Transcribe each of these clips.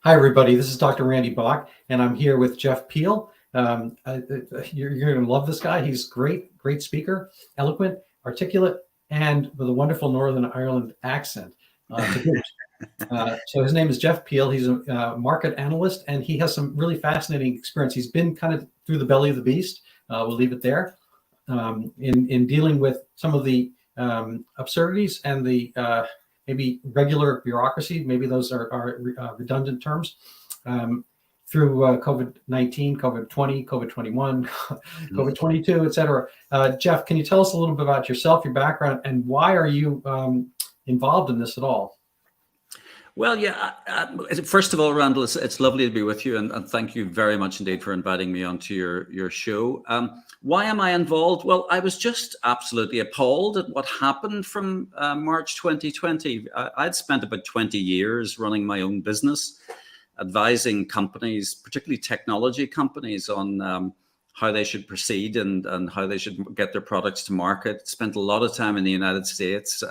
Hi, everybody. This is Dr. Randy Bach, and I'm here with Jeff Peel. You're going to love this guy. He's great speaker, eloquent, articulate, and with a wonderful Northern Ireland accent. So his name is Jeff Peel. He's a market analyst, and he has some really fascinating experience. He's been kind of through the belly of the beast. We'll leave it there. In dealing with some of the absurdities and the maybe regular bureaucracy, maybe those are redundant terms, through COVID-19, COVID-20, COVID-21, COVID-22, et cetera. Jeff, can you tell us a little bit about yourself, your background, and why are you involved in this at all? Well, yeah. First of all, Randall, it's lovely to be with you, and thank you very much indeed for inviting me onto your show. Why am I involved? Well, I was just absolutely appalled at what happened from March 2020. I'd spent about 20 years running my own business, advising companies, particularly technology companies, on how they should proceed and how they should get their products to market. Spent a lot of time in the United States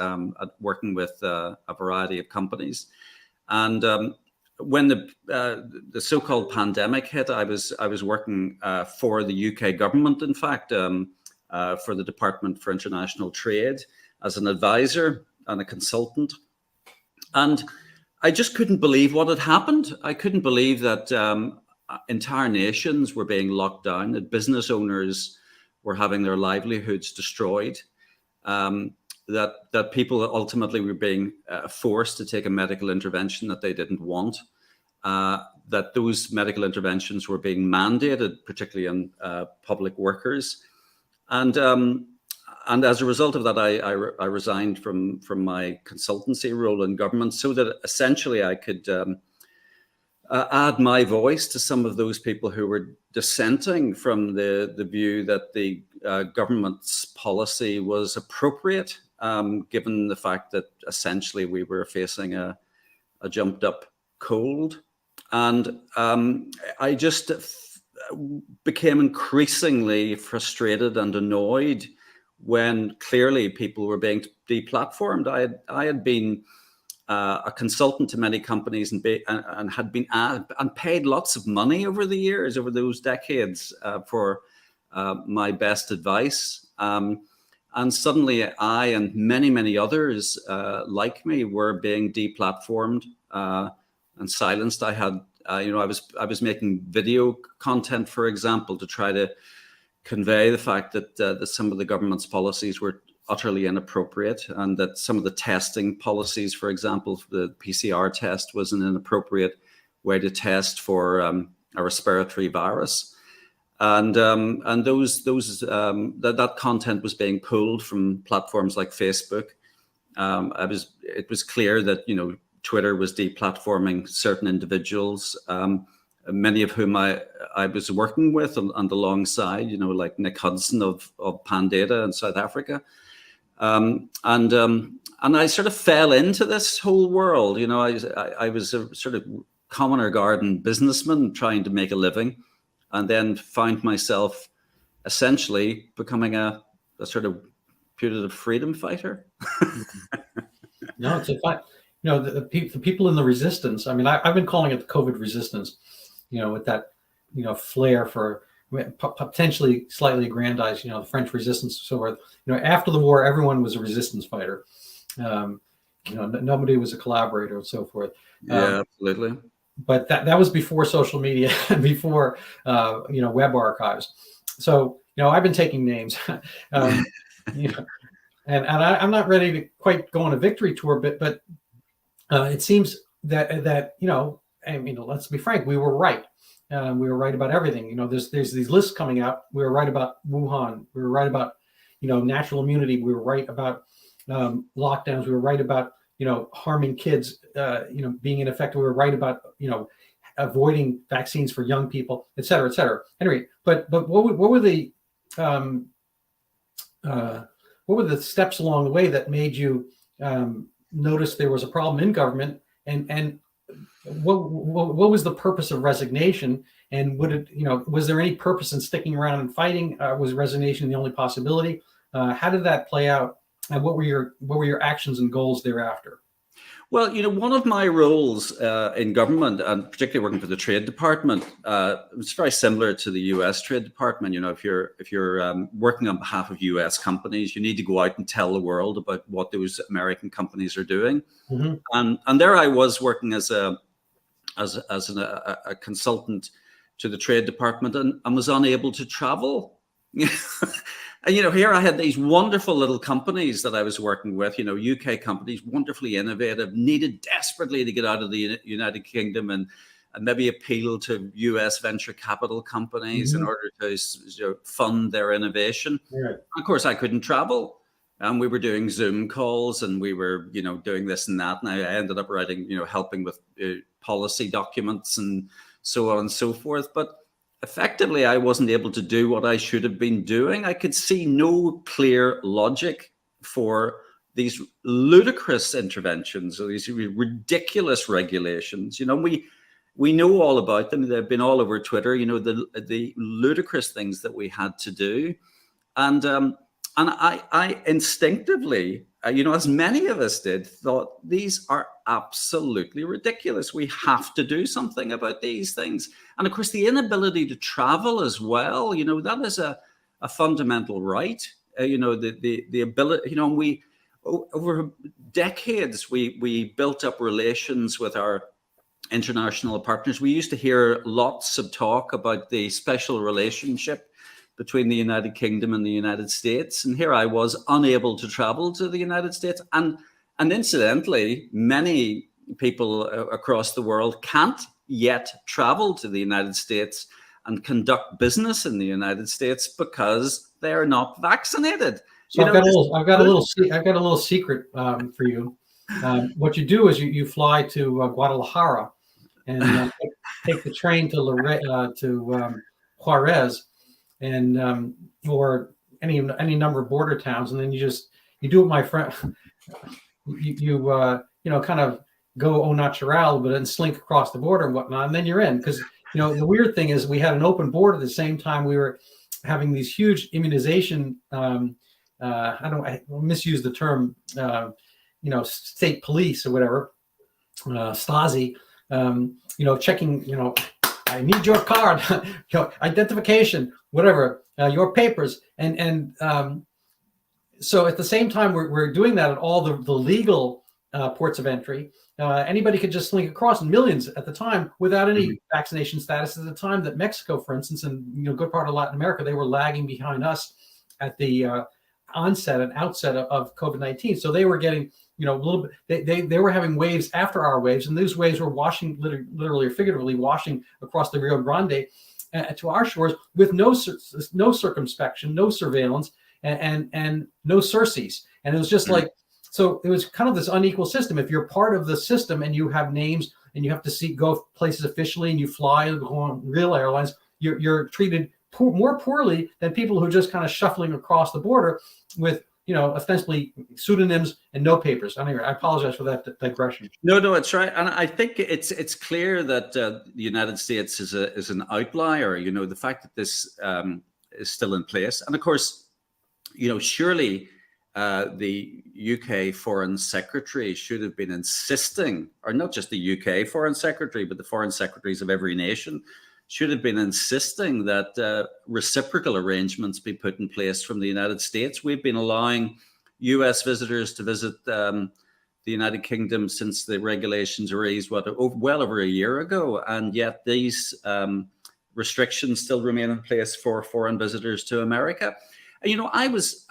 working with a variety of companies. And when the so-called pandemic hit, I was working for the UK government, in fact, for the Department for International Trade as an advisor and a consultant. And I just couldn't believe what had happened. I couldn't believe that entire nations were being locked down, that business owners were having their livelihoods destroyed. That people ultimately were being forced to take a medical intervention that they didn't want, that those medical interventions were being mandated, particularly on public workers. And as a result of that, I resigned from my consultancy role in government so that essentially I could add my voice to some of those people who were dissenting from the view that the government's policy was appropriate, given the fact that essentially we were facing a jumped up cold. And I just became increasingly frustrated and annoyed when clearly people were being deplatformed. I had been a consultant to many companies and had been and paid lots of money over the years, over those decades, for my best advice. And suddenly I and many others like me were being deplatformed and silenced. I had, I was making video content, for example, to try to convey the fact that some of the government's policies were utterly inappropriate, and that some of the testing policies, for example, the PCR test was an inappropriate way to test for a respiratory virus. And that content was being pulled from platforms like Facebook. It was clear that Twitter was deplatforming certain individuals, many of whom I was working with and alongside, like Nick Hudson of Pandata in South Africa. And I sort of fell into this whole world. I was a sort of commoner garden businessman trying to make a living, and then found myself essentially becoming a sort of putative freedom fighter. No, it's a fact. The people in the resistance. I mean, I've been calling it the COVID resistance. With that, flair for potentially slightly aggrandized, the French resistance and so forth. After the war, everyone was a resistance fighter. Nobody was a collaborator and so forth. Yeah, absolutely. But that was before social media and before web archives. So I've been taking names, and I'm not ready to quite go on a victory tour, but it seems that let's be frank, we were right. We were right about everything. There's these lists coming out. We were right about Wuhan. We were right about natural immunity. We were right about lockdowns. We were right about harming kids, being ineffective. We were right about, avoiding vaccines for young people, et cetera, et cetera. Anyway, but what were the steps along the way that made you notice there was a problem in government, and what was the purpose of resignation? And was there any purpose in sticking around and fighting? Was resignation the only possibility? How did that play out? And what were your actions and goals thereafter? Well, one of my roles in government, and particularly working for the Trade Department, it's very similar to the U.S. Trade Department. If you're working on behalf of U.S. companies, you need to go out and tell the world about what those American companies are doing. Mm-hmm. And there I was working as a consultant to the Trade Department, and was unable to travel. And here I had these wonderful little companies that I was working with, UK companies, wonderfully innovative, needed desperately to get out of the United Kingdom and maybe appeal to US venture capital companies in order to fund their innovation. Right. Of course, I couldn't travel. And we were doing Zoom calls, and we were, doing this and that. And I ended up writing, helping with policy documents and so on and so forth. But effectively, I wasn't able to do what I should have been doing. I could see no clear logic for these ludicrous interventions or these ridiculous regulations. We know all about them. They've been all over Twitter, the ludicrous things that we had to do. And I instinctively, as many of us did, thought these are absolutely ridiculous. We have to do something about these things. And of course, the inability to travel as well, that is a fundamental right. The ability, we, over decades, we built up relations with our international partners. We used to hear lots of talk about the special relationship between the United Kingdom and the United States. And here I was unable to travel to the United States. And incidentally, many people across the world can't yet travel to the United States and conduct business in the United States because they're not vaccinated. So I've got a little secret for you. What you do is you fly to Guadalajara and take the train to Juarez, and or any number of border towns, and then you do what my friend you kind of go au natural, but then slink across the border and whatnot, and then you're in. Because the weird thing is we had an open border at the same time we were having these huge immunization. I misuse the term, state police or whatever, Stasi, checking, I need your card, your identification, whatever, your papers. And so at the same time, we're doing that at all the legal ports of entry. Anybody could just slink across, and millions at the time without any vaccination status. At the time that Mexico, for instance, and good part of Latin America, they were lagging behind us at the onset and outset of COVID-19. So they were getting, a little bit, they were having waves after our waves, and those waves were washing, literally or figuratively washing across the Rio Grande to our shores with no circumspection, no surveillance, and no surcease. And it was just like, so it was kind of this unequal system. If you're part of the system and you have names and you have to go places officially and you fly on real airlines, you're treated more poorly than people who are just kind of shuffling across the border with, ostensibly pseudonyms and no papers. Anyway, I apologize for that digression. No, it's right. And I think it's clear that the United States is an outlier. The fact that this is still in place. And of course, surely the UK Foreign Secretary should have been insisting, or not just the UK Foreign Secretary, but the foreign secretaries of every nation should have been insisting that reciprocal arrangements be put in place from the United States. We've been allowing US visitors to visit the United Kingdom since the regulations were eased, well over a year ago, and yet these restrictions still remain in place for foreign visitors to America. I was,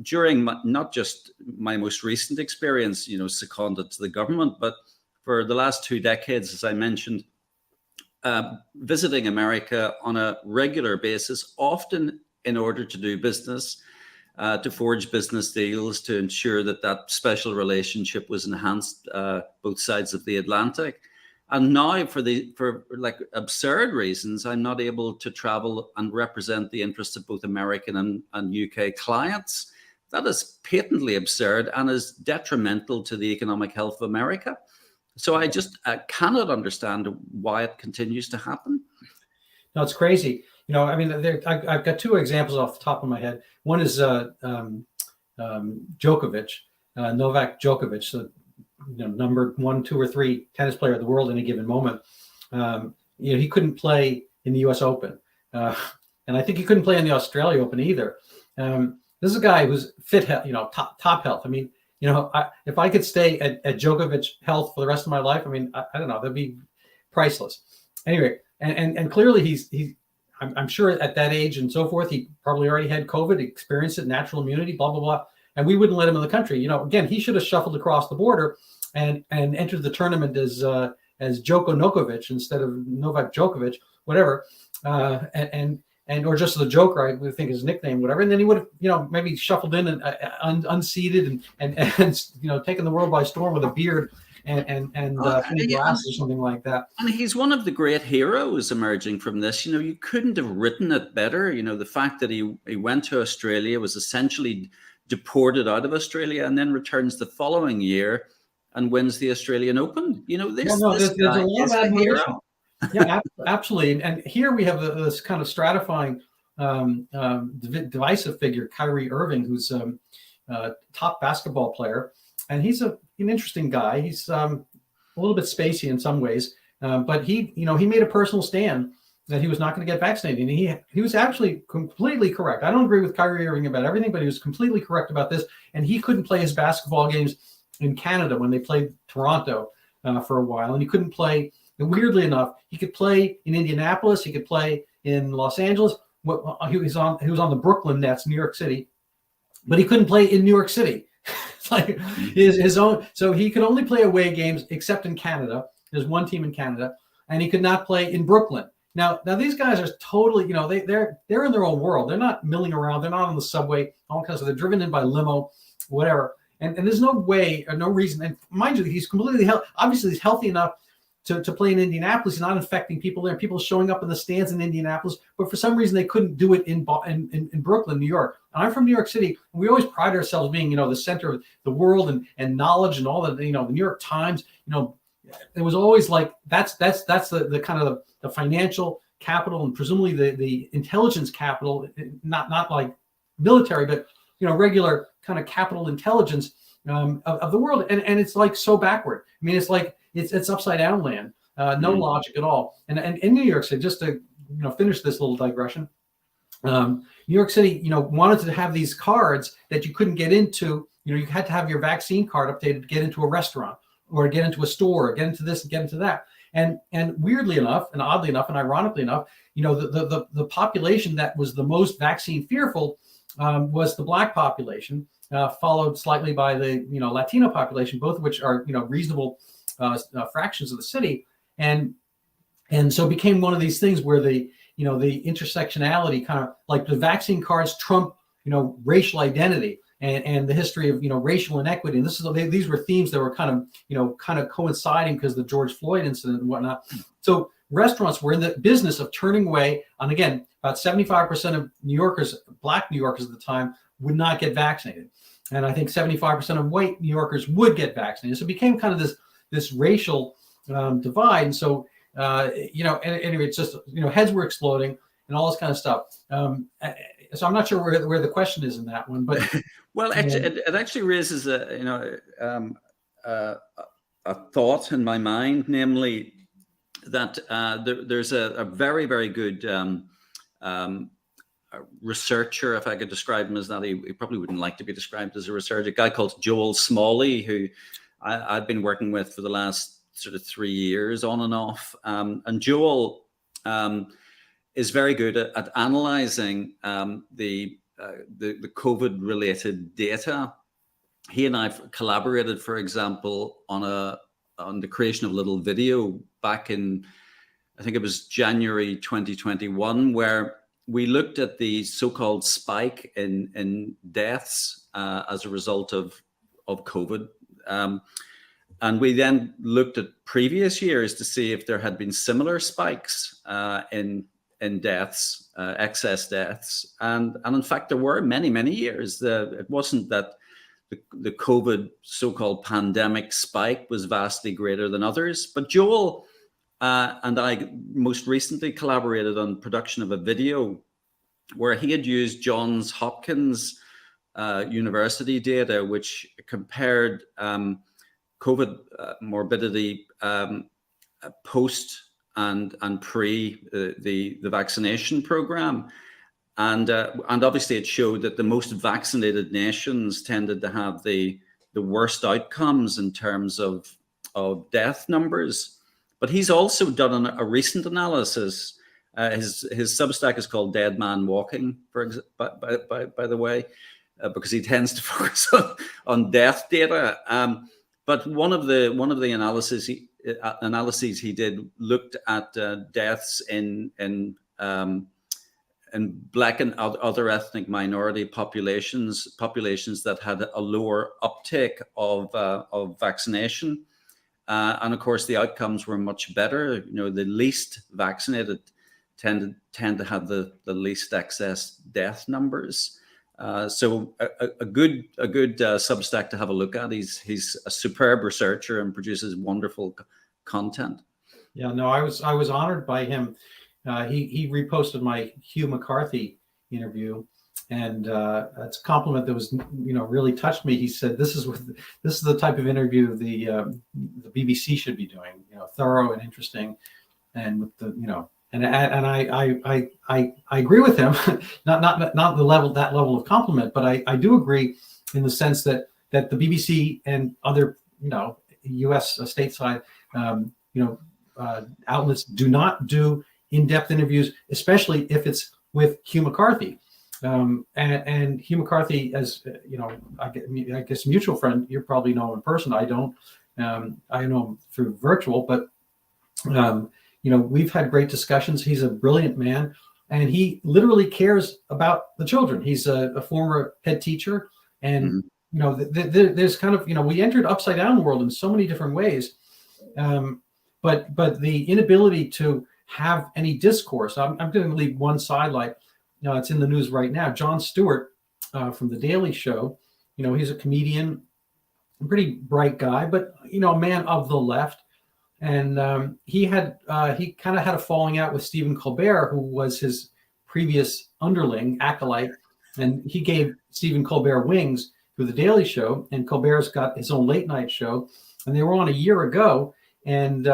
during not just my most recent experience, seconded to the government, but for the last 2 decades, as I mentioned, visiting America on a regular basis, often in order to do business, to forge business deals, to ensure that special relationship was enhanced both sides of the Atlantic. And now, for absurd reasons, I'm not able to travel and represent the interests of both American and UK clients. That is patently absurd and is detrimental to the economic health of America. So I just cannot understand why it continues to happen. No, it's crazy. I've got 2 examples off the top of my head. One is Djokovic, Novak Djokovic, number 1, 2, or 3 tennis player of the world in a given moment. He couldn't play in the U.S. Open, and I think he couldn't play in the Australia Open either. This is a guy who's fit, top health. I mean, if I could stay at Djokovic health for the rest of my life, I mean, I don't know, that'd be priceless. Anyway, and clearly I'm sure at that age and so forth, he probably already had COVID, experienced it, natural immunity, blah, blah, blah. And we wouldn't let him in the country. Again, he should have shuffled across the border and entered the tournament as Djoko Nokovic instead of Novak Djokovic, whatever. Or just the Joker, I would think his nickname, whatever. And then he would have, maybe shuffled in and unseated and taken the world by storm with a beard and glasses or something like that. And he's one of the great heroes emerging from this. You couldn't have written it better. The fact that he went to Australia, was essentially deported out of Australia, and then returns the following year and wins the Australian Open. This guy is a hero. Yeah, absolutely. And here we have this kind of stratifying, divisive figure, Kyrie Irving, who's a top basketball player, and he's an interesting guy. He's a little bit spacey in some ways, but he made a personal stand that he was not going to get vaccinated, and he was actually completely correct. I don't agree with Kyrie Irving about everything, but he was completely correct about this. And he couldn't play his basketball games in Canada when they played Toronto for a while, and he couldn't play. And weirdly enough, he could play in Indianapolis. He could play in Los Angeles. He was on the Brooklyn Nets, New York City, but he couldn't play in New York City. It's like his own. So he could only play away games except in Canada. There's one team in Canada, and he could not play in Brooklyn. Now these guys are totally, they're in their own world. They're not milling around. They're not on the subway. All kinds of. They're driven in by limo, whatever. And there's no way or no reason. And mind you, he's completely healthy. Obviously, he's healthy enough to play in Indianapolis. He's not infecting people there. People showing up in the stands in Indianapolis, but for some reason they couldn't do it in Brooklyn, New York. And I'm from New York City. And we always pride ourselves being, the center of the world and knowledge and all that. The New York Times. It was always like that's the kind of the financial capital and presumably the intelligence capital, not like military, but regular kind of capital intelligence of the world. And it's like so backward. I mean, it's like. It's upside down land, no logic at all. And in New York City, just to finish this little digression, New York City, wanted to have these cards that you couldn't get into. You had to have your vaccine card updated to get into a restaurant or get into a store, or get into this and get into that. And weirdly enough, and oddly enough, and ironically enough, the population that was the most vaccine fearful was the Black population, followed slightly by the Latino population, both of which are reasonable fractions of the city, and so it became one of these things where the intersectionality kind of like the vaccine cards trump racial identity and the history of racial inequity. And these were themes that were kind of coinciding because of the George Floyd incident and whatnot. So restaurants were in the business of turning away, and again, about 75% of New Yorkers, Black New Yorkers at the time, would not get vaccinated, and I think 75% of white New Yorkers would get vaccinated. So it became kind of this racial divide. And so, anyway, it's just, heads were exploding and all this kind of stuff. So I'm not sure where the question is in that one, but. Well, it actually raises a thought in my mind, namely that there's a very, very good researcher, if I could describe him as that. He probably wouldn't like to be described as a researcher, a guy called Joel Smalley, who I've been working with for the last sort of 3 years on and off. And Joel is very good at analyzing the COVID-related data. He and I collaborated, for example, on the creation of a little video back in, I think it was January 2021, where we looked at the so-called spike in deaths as a result of COVID. And we then looked at previous years to see if there had been similar spikes in deaths, excess deaths. And in fact, there were many years. It wasn't that the COVID so-called pandemic spike was vastly greater than others. But Joel and I most recently collaborated on production of a video where he had used Johns Hopkins University data, which compared COVID morbidity post and pre the vaccination program. And obviously it showed that the most vaccinated nations tended to have the worst outcomes in terms of death numbers. But he's also done a recent analysis. His Substack is called Dead Man Walking, by the way, because he tends to focus on death data. But one of the analyses he did looked at deaths in Black and other ethnic minority populations that had a lower uptake of vaccination. And of course, the outcomes were much better. The least vaccinated tend to have the least excess death numbers. So a good Substack to have a look at. He's a superb researcher and produces wonderful content. Yeah, no, I was honored by him. He reposted my Hugh McCarthy interview, and it's a compliment that was really touched me. He said, "This is the type of interview the BBC should be doing. Thorough and interesting, and with the And I agree with him. not that level of compliment, but I do agree in the sense that the BBC and other U.S. stateside outlets do not do in-depth interviews, especially if it's with Hugh McCarthy. And Hugh McCarthy, as I guess mutual friend, you probably know him in person. I don't. I know him through virtual, but we've had great discussions. He's a brilliant man, and he literally cares about the children. He's a former head teacher, and there's kind of we entered upside down world in so many different ways, but the inability to have any discourse. I'm going to leave one sidelight. It's in the news right now. Jon Stewart from The Daily Show. He's a comedian, a pretty bright guy, but a man of the left. And he kind of had a falling out with Stephen Colbert, who was his previous underling, acolyte, and he gave Stephen Colbert wings through The Daily Show. And Colbert's got his own late night show, and they were on a year ago, and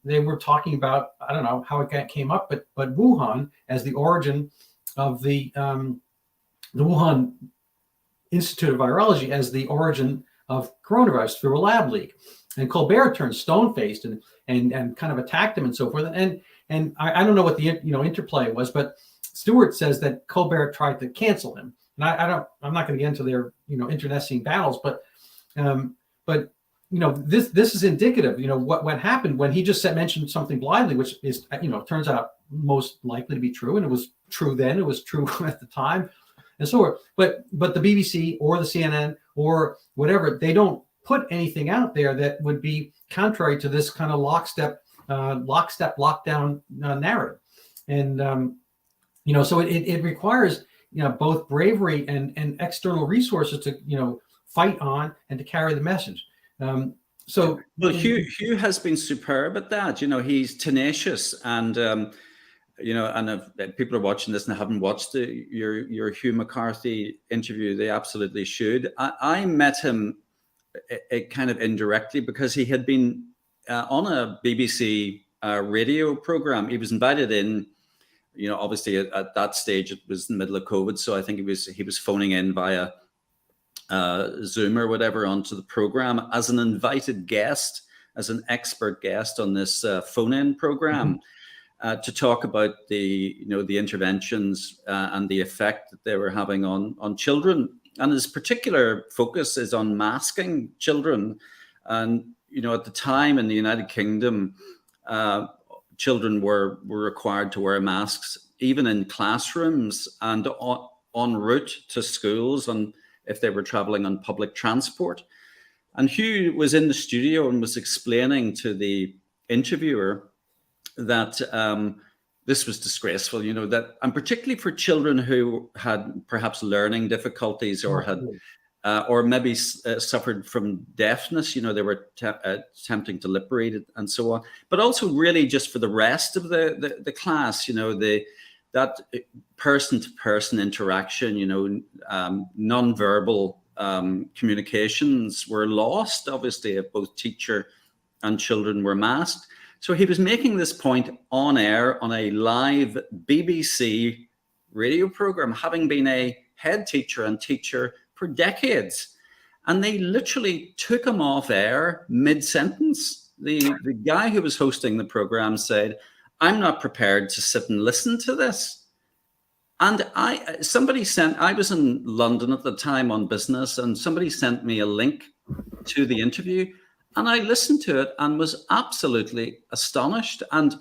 they were talking about, I don't know how it came up, but Wuhan as the origin of the Wuhan Institute of Virology as the origin of coronavirus through a lab leak. And Colbert turned stone-faced and kind of attacked him and so forth. And I don't know what the interplay was, but Stewart says that Colbert tried to cancel him. And I'm not going to get into their internecine battles, but this is indicative. What happened when he just mentioned something blithely, which is turns out most likely to be true, and it was true then. It was true at the time, and so on. But the BBC or the CNN or whatever, they don't put anything out there that would be contrary to this kind of lockstep lockdown narrative. And so it requires both bravery and external resources to fight on and to carry the message. Hugh has been superb at that. He's tenacious, and and if people are watching this and haven't watched your Hugh McCarthy interview, they absolutely should. I met him kind of indirectly because he had been on a BBC radio program. He was invited in, obviously at that stage it was in the middle of COVID, so I think he was phoning in via Zoom or whatever onto the program as an invited guest, as an expert guest on this phone-in program to talk about the interventions and the effect that they were having on children. And his particular focus is on masking children. And, at the time in the United Kingdom, children were required to wear masks, even in classrooms and en route to schools, and if they were traveling on public transport. And Hugh was in the studio and was explaining to the interviewer that this was disgraceful, that, and particularly for children who had perhaps learning difficulties or had, or maybe suffered from deafness, they were attempting to lip read it and so on, but also really just for the rest of the class, that person-to-person interaction, non-verbal communications were lost, obviously, if both teacher and children were masked. So he was making this point on air on a live BBC radio program, having been a head teacher and teacher for decades. And they literally took him off air mid-sentence. The guy who was hosting the program said, "I'm not prepared to sit and listen to this." And I was in London at the time on business, and somebody sent me a link to the interview, and I listened to it and was absolutely astonished. And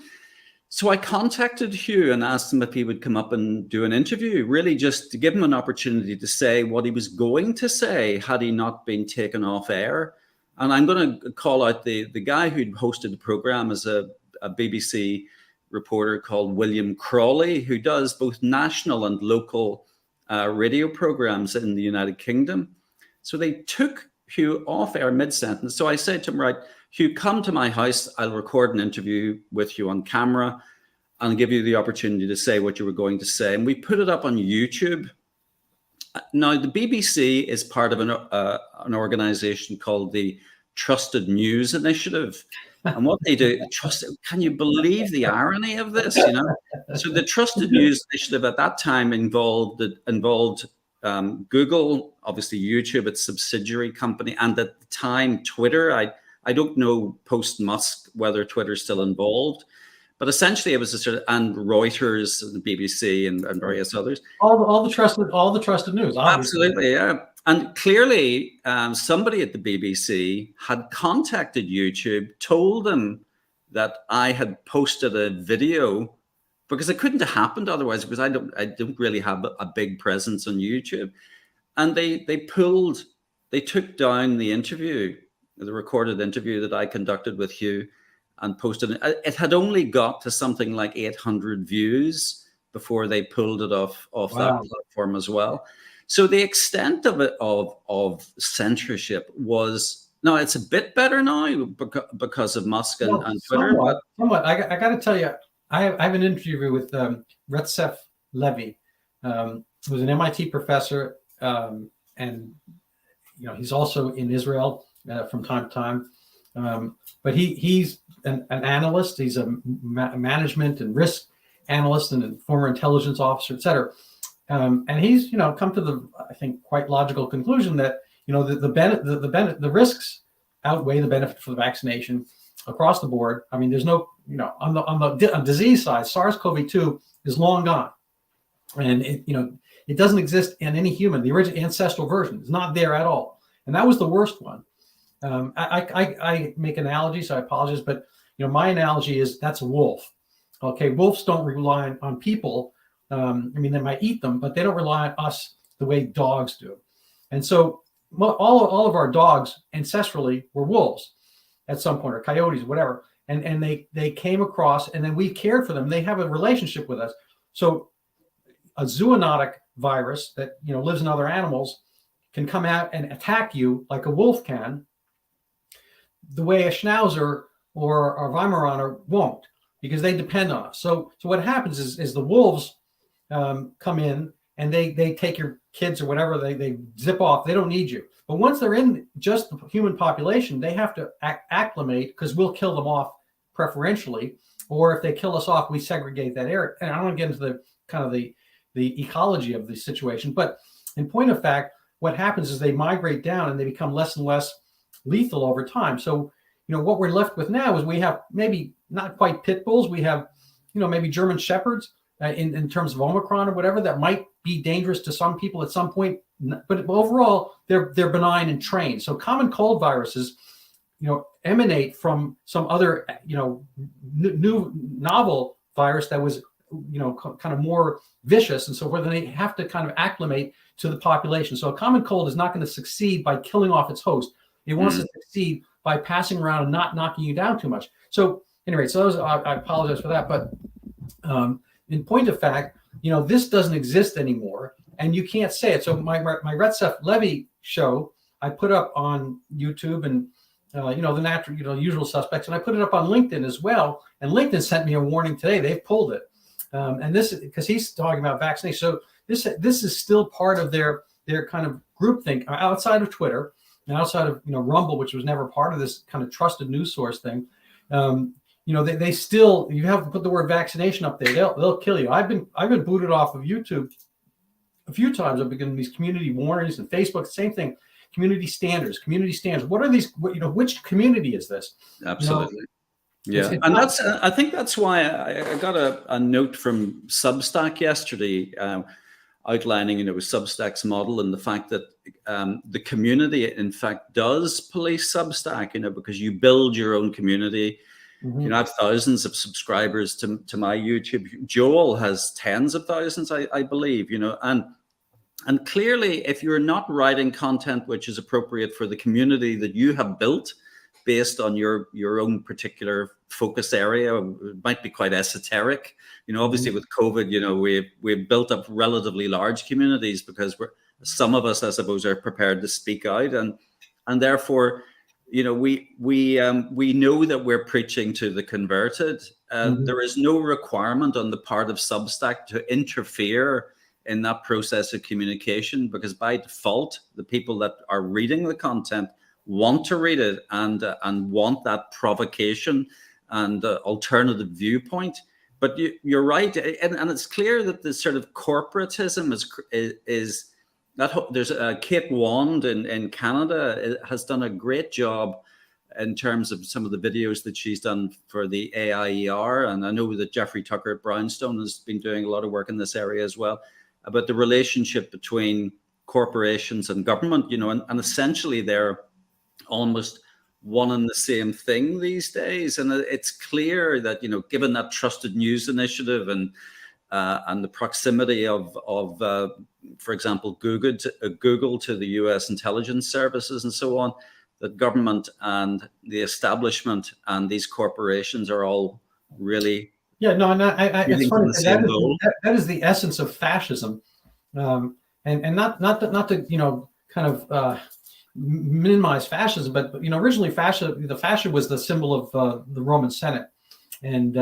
so I contacted Hugh and asked him if he would come up and do an interview, really just to give him an opportunity to say what he was going to say had he not been taken off air. And I'm going to call out the guy who'd hosted the program as a BBC reporter called William Crawley, who does both national and local radio programs in the United Kingdom. So they took Hugh off air mid-sentence. So I said to him, "Right, Hugh, come to my house. I'll record an interview with you on camera and give you the opportunity to say what you were going to say." And we put it up on YouTube. Now, the BBC is part of an organization called the Trusted News Initiative. And what they do, can you believe the irony of this? You know, so the Trusted News Initiative at that time involved Google, obviously YouTube, its subsidiary company, and at the time Twitter. I don't know post Musk whether Twitter's still involved, but essentially it was a sort of, and Reuters, and the BBC, and various others. All the trusted news. Obviously. Absolutely, yeah. And clearly, somebody at the BBC had contacted YouTube, told them that I had posted a video, because it couldn't have happened otherwise, because I don't really have a big presence on YouTube. And they took down the interview, the recorded interview that I conducted with Hugh, and posted it. It had only got to something like 800 views before they pulled it off Wow. that platform as well. So the extent of it, of censorship was, now it's a bit better now because of Musk and Twitter. Somewhat. I got to tell you, I have an interview with Randall Levy, who's an MIT professor, and he's also in Israel from time to time. But he's an analyst. He's a management and risk analyst and a former intelligence officer, et cetera. And he's come to the, I think, quite logical conclusion that the risks outweigh the benefit for the vaccination across the board. I mean, there's no on the disease side, SARS-CoV-2 is long gone, and it doesn't exist in any human. The original ancestral version is not there at all, and that was the worst one. I make analogies, so I apologize, but my analogy is that's a wolf. Okay, wolves don't rely on people. I mean, they might eat them, but they don't rely on us the way dogs do. And so all of our dogs ancestrally were wolves at some point, or coyotes, or whatever. And they came across, and then we cared for them. They have a relationship with us. So a zoonotic virus that lives in other animals can come out and attack you like a wolf can, the way a schnauzer or a Weimaraner won't, because they depend on us. So what happens is the wolves come in and they take your kids or whatever, they zip off. They don't need you. But once they're in just the human population, they have to acclimate, because we'll kill them off preferentially, or if they kill us off, we segregate that area. And I don't want to get into the kind of the ecology of the situation, but in point of fact, what happens is they migrate down and they become less and less lethal over time. So what we're left with now is we have maybe not quite pit bulls, we have maybe German shepherds in terms of Omicron or whatever, that might be dangerous to some people at some point, but overall they're benign and trained. So common cold viruses emanate from some other new novel virus that was kind of more vicious and so forth, and they have to kind of acclimate to the population. So a common cold is not going to succeed by killing off its host. It wants to succeed by passing around and not knocking you down too much. So anyway, I apologize for that, but in point of fact, this doesn't exist anymore, and you can't say it. So my Randall Levy show, I put up on YouTube and the natural, usual suspects, and I put it up on LinkedIn as well. And LinkedIn sent me a warning today; they've pulled it, and this because he's talking about vaccination. So this is still part of their kind of groupthink outside of Twitter and outside of Rumble, which was never part of this kind of trusted news source thing. They still, you have to put the word vaccination up there, they'll kill you. I've been booted off of YouTube a few times. I've been getting these community warnings, and Facebook, same thing. Community standards. What are these? Which community is this? Absolutely. Yeah, and I think that's why I got a note from Substack yesterday, outlining Substack's model and the fact that the community in fact does police Substack, because you build your own community. Mm-hmm. I have thousands of subscribers to my YouTube. Joel has tens of thousands, I believe, and clearly, if you're not writing content which is appropriate for the community that you have built based on your own particular focus area, it might be quite esoteric. Obviously with COVID, we've built up relatively large communities because some of us, I suppose, are prepared to speak out, and therefore, we know that we're preaching to the converted. There is no requirement on the part of Substack to interfere in that process of communication, because by default, the people that are reading the content want to read it and want that provocation and alternative viewpoint. But you're right, and it's clear that this sort of corporatism is that there's Kate Wand in Canada has done a great job in terms of some of the videos that she's done for the AIER, and I know that Jeffrey Tucker at Brownstone has been doing a lot of work in this area as well, about the relationship between corporations and government, and essentially they're almost one and the same thing these days. And it's clear that, given that trusted news initiative and the proximity of for example, Google to the US intelligence services and so on, that government and the establishment and these corporations are all really... Yeah, no, and it's funny. That is the essence of fascism, and not to kind of minimize fascism, but originally the fascia was the symbol of the Roman Senate, and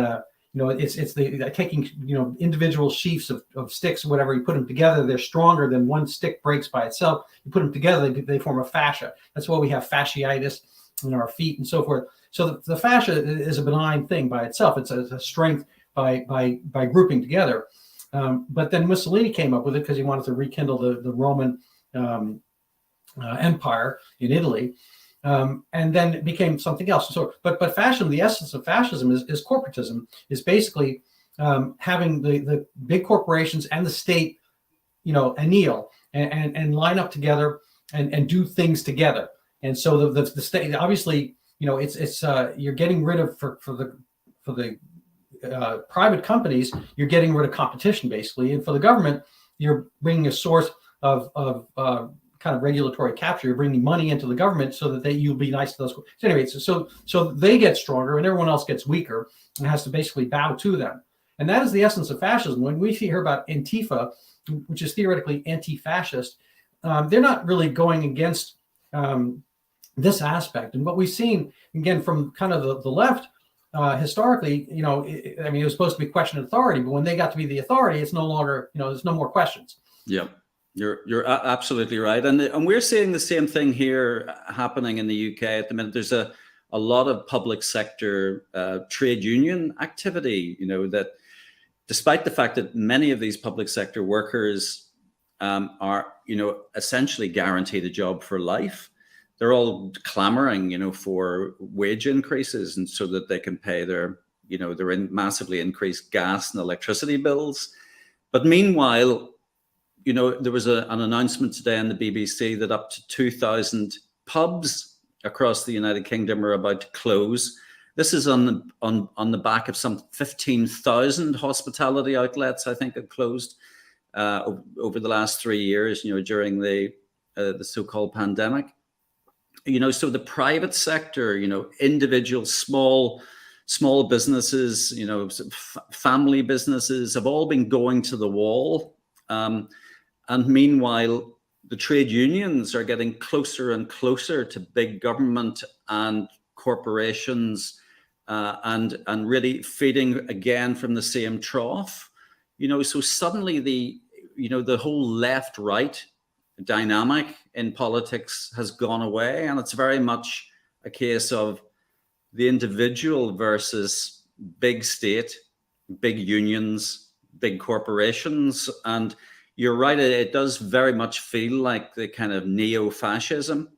it's the taking individual sheafs of sticks or whatever, you put them together, they're stronger than one stick breaks by itself. You put them together, they form a fascia. That's why we have fasciitis in our feet and so forth. So the fascia is a benign thing by itself. It's a strength by grouping together. But then Mussolini came up with it because he wanted to rekindle the Roman Empire in Italy, and then it became something else. So, but fascism, the essence of fascism is corporatism. Is basically having the big corporations and the state, anneal and line up together and do things together. And so the state, obviously, it's you're getting rid of for the private companies, you're getting rid of competition basically, and for the government, you're bringing a source of kind of regulatory capture. You're bringing money into the government so that you'll be nice to those. So anyway, so they get stronger and everyone else gets weaker and has to basically bow to them. And that is the essence of fascism. When we hear about Antifa, which is theoretically anti-fascist, they're not really going against this aspect. And what we've seen, again, from kind of the left, historically, it was supposed to be question of authority, but when they got to be the authority, it's no longer, there's no more questions. Yeah, you're absolutely right. And we're seeing the same thing here happening in the UK at the minute. There's a lot of public sector trade union activity, that despite the fact that many of these public sector workers are, essentially guaranteed a job for life, they're all clamoring, for wage increases, and so that they can pay their massively increased gas and electricity bills. But meanwhile, there was an announcement today on the BBC that up to 2,000 pubs across the United Kingdom are about to close. This is on the back of some 15,000 hospitality outlets, I think, have closed over the last 3 years, during the so-called pandemic. So the private sector, individual small businesses, family businesses have all been going to the wall. And meanwhile, the trade unions are getting closer and closer to big government and corporations, and really feeding again from the same trough. So suddenly the whole left-right dynamic in politics has gone away, and it's very much a case of the individual versus big state, big unions, big corporations. And you're right, it does very much feel like the kind of neo-fascism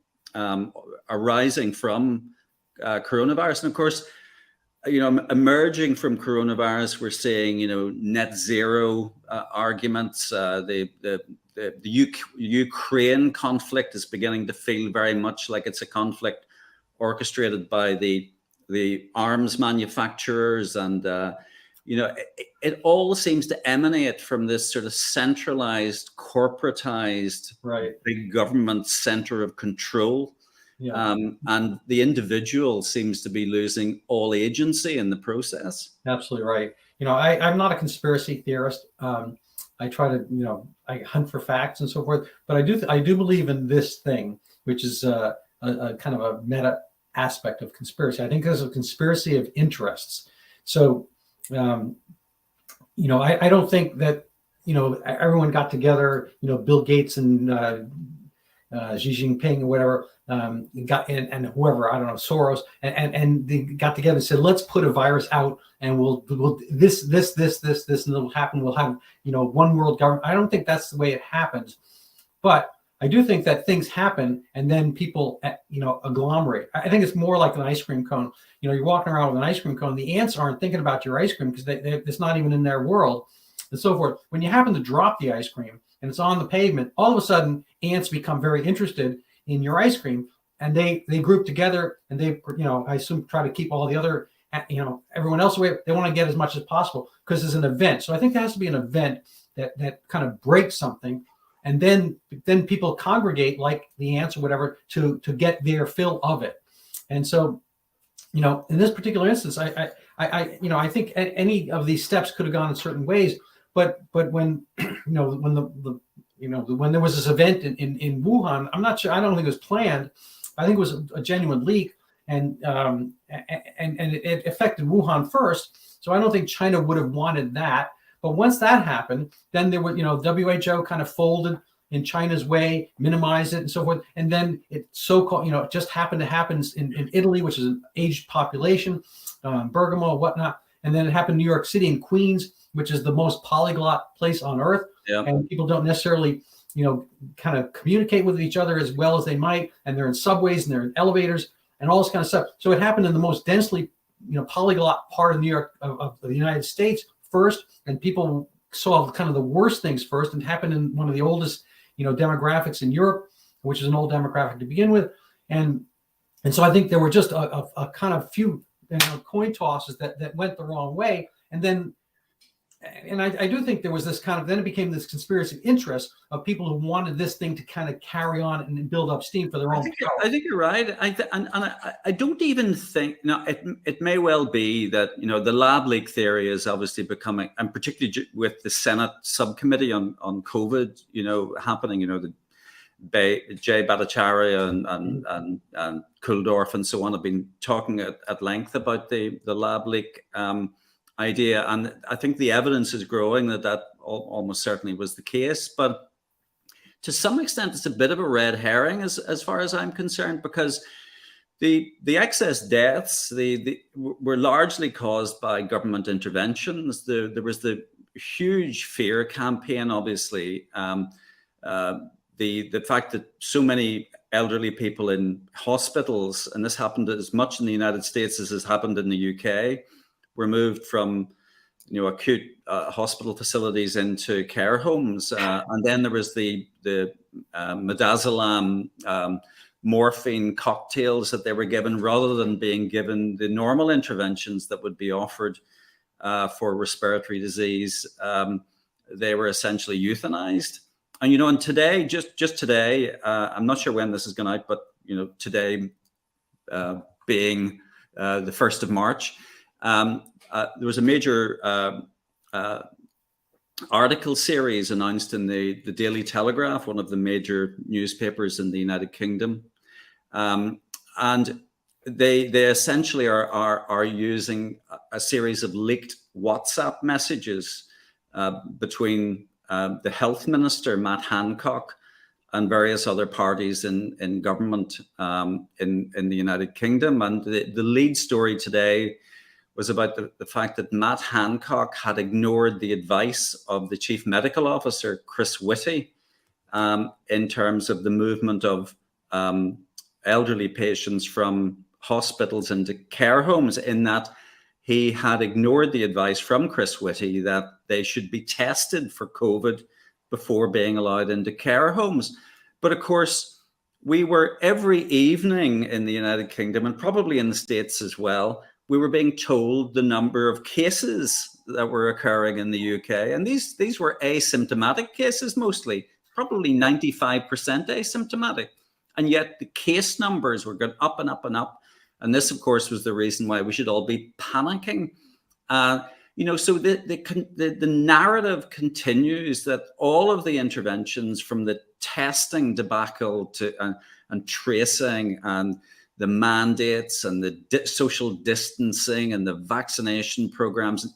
arising from coronavirus. And of course, emerging from coronavirus, we're seeing, net zero arguments. The Ukraine conflict is beginning to feel very much like it's a conflict orchestrated by the arms manufacturers, and it all seems to emanate from this sort of centralized, corporatized, big government center of control. Yeah. And the individual seems to be losing all agency in the process. Absolutely right. I'm not a conspiracy theorist. I try to, I hunt for facts and so forth, but I do believe in this thing, which is a kind of a meta aspect of conspiracy. I think there's a conspiracy of interests. So, I don't think that, everyone got together, Bill Gates and Xi Jinping or whatever, and whoever, I don't know, Soros, and they got together and said, let's put a virus out, and we'll this, and it'll happen. We'll have, one world government. I don't think that's the way it happens, but I do think that things happen, and then people, agglomerate. I think it's more like an ice cream cone. You're walking around with an ice cream cone. The ants aren't thinking about your ice cream because it's not even in their world, and so forth. When you happen to drop the ice cream and it's on the pavement, all of a sudden ants become very interested in your ice cream, and they group together, and they, I assume, try to keep all the other, everyone else away. They want to get as much as possible because it's an event. So I think there has to be an event that kind of breaks something. And then people congregate like the ants or whatever to get their fill of it. And so, in this particular instance, I think any of these steps could have gone in certain ways. But when when there was this event in Wuhan, I'm not sure. I don't think it was planned. I think it was a genuine leak, and it affected Wuhan first. So I don't think China would have wanted that. But once that happened, then there were, WHO kind of folded in China's way, minimized it and so forth. And then it so-called, it just happened to happen in Italy, which is an aged population, Bergamo, whatnot. And then it happened in New York City, in Queens, which is the most polyglot place on earth. Yeah. And people don't necessarily, kind of communicate with each other as well as they might. And they're in subways and they're in elevators and all this kind of stuff. So it happened in the most densely, polyglot part of New York, of the United States first, and people saw kind of the worst things first, and happened in one of the oldest, demographics in Europe, which is an old demographic to begin with, and so I think there were just a kind of few coin tosses that went the wrong way, and then, and I do think there was this kind of, then it became this conspiracy interest of people who wanted this thing to kind of carry on and build up steam for their own power. I think you're right. I don't even think, it may well be that, the lab leak theory is obviously becoming, and particularly with the Senate subcommittee on COVID, happening, the Jay Bhattacharya and Kuldorf and so on have been talking at length about the lab leak idea, and I think the evidence is growing that almost certainly was the case. But to some extent, it's a bit of a red herring as far as I'm concerned, because the excess deaths were largely caused by government interventions. There was the huge fear campaign, obviously. The fact that so many elderly people in hospitals, and this happened as much in the United States as has happened in the UK, were moved from acute hospital facilities into care homes, and then there was the midazolam morphine cocktails that they were given rather than being given the normal interventions that would be offered for respiratory disease. They were essentially euthanized. And and today, just today, I'm not sure when this is going out, but today being the 1st of March. There was a major article series announced in the Daily Telegraph, one of the major newspapers in the United Kingdom, and they essentially are using a series of leaked WhatsApp messages between the health minister Matt Hancock and various other parties in government in the United Kingdom. And the lead story today was about the fact that Matt Hancock had ignored the advice of the Chief Medical Officer, Chris Whitty, in terms of the movement of elderly patients from hospitals into care homes, in that he had ignored the advice from Chris Whitty that they should be tested for COVID before being allowed into care homes. But of course, we were every evening in the United Kingdom, and probably in the States as well, we were being told the number of cases that were occurring in the UK. And these were asymptomatic cases mostly, probably 95% asymptomatic. And yet the case numbers were going up and up and up. And this, of course, was the reason why we should all be panicking. So the narrative continues that all of the interventions, from the testing debacle to and tracing and the mandates and the social distancing and the vaccination programs and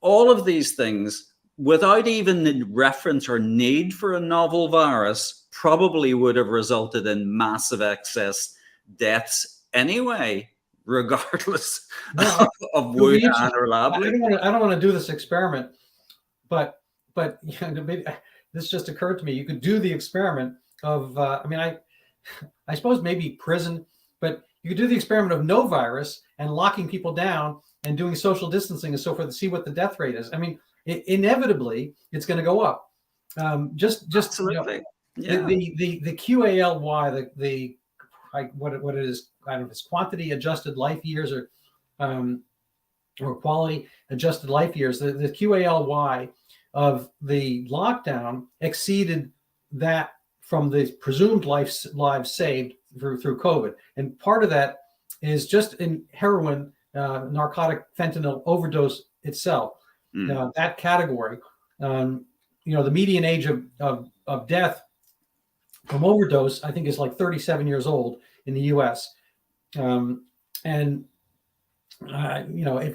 all of these things, without even the reference or need for a novel virus, probably would have resulted in massive excess deaths anyway, regardless of Wuhan or lab. I don't want to do this experiment, but maybe, this just occurred to me. You could do the experiment of, I suppose maybe prison, but you could do the experiment of no virus and locking people down and doing social distancing and so forth to see what the death rate is. I mean, inevitably, it's going to go up. Absolutely. The QALY, what it is, I don't know if it's quantity adjusted life years or quality adjusted life years. The QALY of the lockdown exceeded that from the presumed lives saved through COVID. And part of that is just in heroin, narcotic fentanyl overdose itself. That category, the median age of death from overdose, I think, is like 37 years old in the U.S. If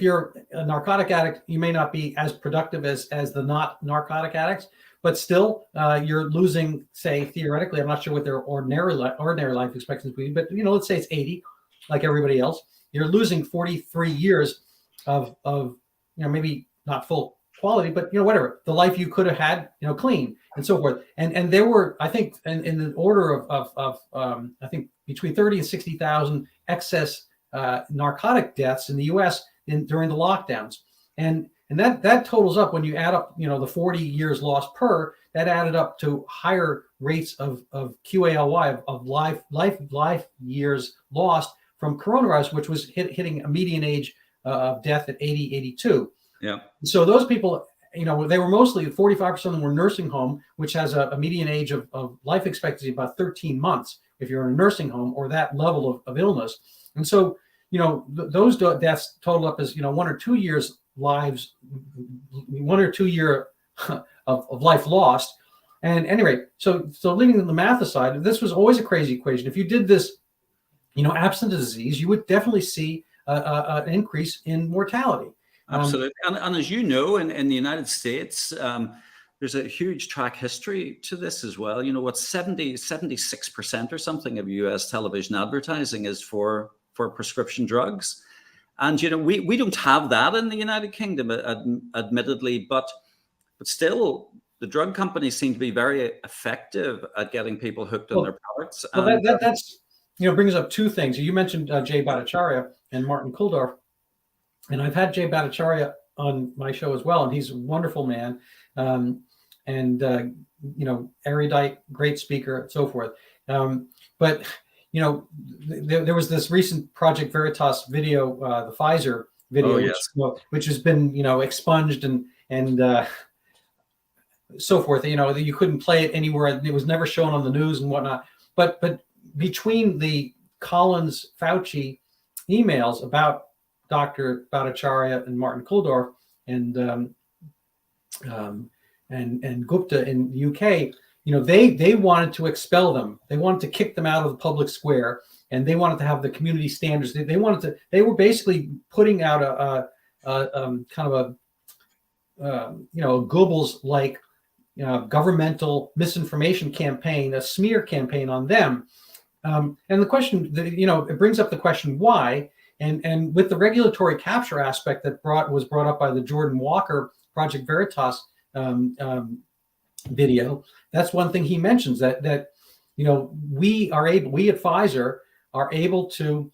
you're a narcotic addict, you may not be as productive as the not narcotic addicts, but still you're losing, say, theoretically, I'm not sure what their ordinary life expectancy would be, but let's say it's 80, like everybody else. You're losing 43 years of maybe not full quality, but whatever, the life you could have had, clean and so forth. And there were, I think, in the order of I think between 30 and 60,000 excess narcotic deaths in the U.S. during the lockdowns, and that totals up, when you add up the 40 years lost per, that added up to higher rates of QALY, of life years lost from coronavirus, which was hitting a median age of death at 82. Yeah. So those people, they were mostly, 45% of them were nursing home, which has a median age of life expectancy about 13 months if you're in a nursing home or that level of illness. And so, those deaths total up as, 1 or 2 years lives, 1 or 2 year of life lost. And anyway, so leaving the math aside, this was always a crazy equation. If you did this, absent a disease, you would definitely see an increase in mortality. Absolutely. And as you know, in the United States, there's a huge track history to this as well. 76% or something of US television advertising is for prescription drugs. And, we don't have that in the United Kingdom, admittedly, but still, the drug companies seem to be very effective at getting people hooked on their products. Well, that's brings up two things. You mentioned Jay Bhattacharya and Martin Kulldorff. And I've had Jay Bhattacharya on my show as well, and he's a wonderful man, erudite, great speaker, and so forth. But there was this recent Project Veritas video, the Pfizer video, which has been expunged and so forth. You couldn't play it anywhere; it was never shown on the news and whatnot. But between the Collins Fauci emails about Dr. Bhattacharya and Martin Kulldorff and Gupta in the UK, they wanted to expel them. They wanted to kick them out of the public square, and they wanted to have the community standards. They were basically putting out a kind of a Goebbels-like governmental misinformation campaign, a smear campaign on them. And the question, it brings up the question why. And with the regulatory capture aspect that was brought up by the Jordan Walker Project Veritas video, that's one thing he mentions, that we at Pfizer are able to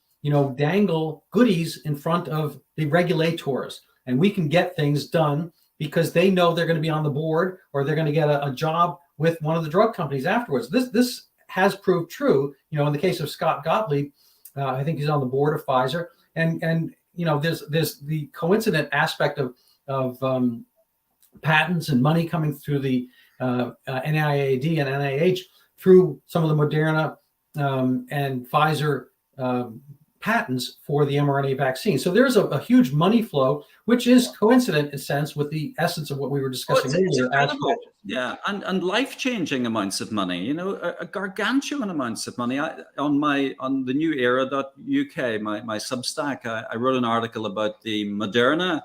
dangle goodies in front of the regulators, and we can get things done because they know they're going to be on the board, or they're going to get a job with one of the drug companies afterwards. This has proved true. In the case of Scott Gottlieb, I think he's on the board of Pfizer, and there's the coincident aspect of patents and money coming through the NIAID and NIH through some of the Moderna and Pfizer patents for the mRNA vaccine. So there's a huge money flow, which is coincident in a sense with the essence of what we were discussing earlier. Yeah, and life-changing amounts of money, a gargantuan amounts of money. On the newera.uk, my Substack, I wrote an article about the Moderna